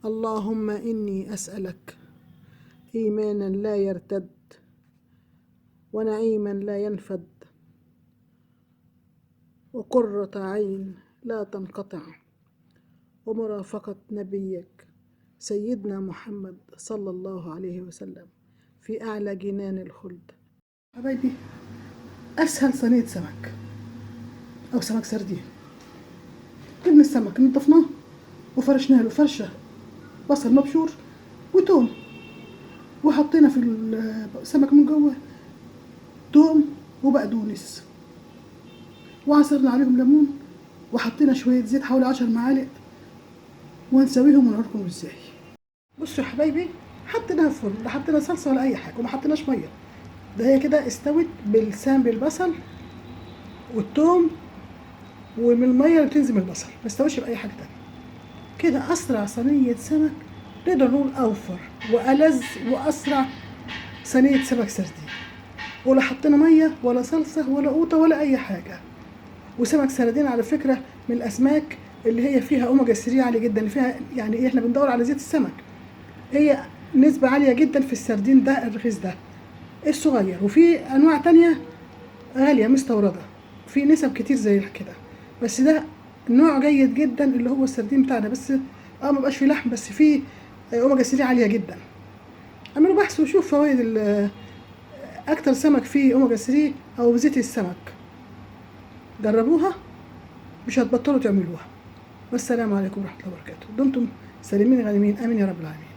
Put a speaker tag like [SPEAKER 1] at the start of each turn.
[SPEAKER 1] اللهم إني أسألك إيمانا لا يرتد، ونعيما لا ينفد، وقرة عين لا تنقطع، ومرافقة نبيك سيدنا محمد صلى الله عليه وسلم في أعلى جنان الخلد. حبايبي، أسهل صينية سمك أو سمك سردين. جبنا السمك نضفناه وفرشنا له فرشة بصل مبشور وتوم، وحطينا في السمك من جوه توم وبقدونس، وعصرنا عليهم ليمون، وحطينا شوية زيت حوالي 10 معالق، ونسويهم ونوريكم ازاي. بصوا يا حبايبي، حطيناها في الفرن، لا حطينا صلصة ولا أي حاجة، وما حطيناش مية. ده هي كده استوت بالبصل والثوم ومن المية اللي بتنزل من البصل، ما استوتش بأي حاجة تانية. كده أسرع صينية سمك، نقدر نقول أوفر وألذ وأسرع صينية سمك سردين، ولا حطينا مية ولا صلصة ولا قوطة ولا أي حاجة. وسمك سردين على فكرة من الأسماك اللي هي فيها أوميجا 3 عالي جدا، اللي فيها يعني إيه، إحنا بندور على زيت السمك، هي نسبة عالية جدا في السردين ده الرخيص ده الصغير. وفي أنواع تانية غالية مستوردة في نسب كتير زي كده، بس ده نوع جيد جدا اللي هو السردين بتاعنا. بس مبقاش فيه لحم، بس فيه أوميجا 3 عالية جدا. اعملوا بحث وشوف فوائد أكتر سمك فيه أوميجا 3 أو زيت السمك، جربوها مش هتبطلوا تعملوها. والسلام عليكم ورحمة الله وبركاته. دمتم سالمين غانمين، آمين يا رب العالمين.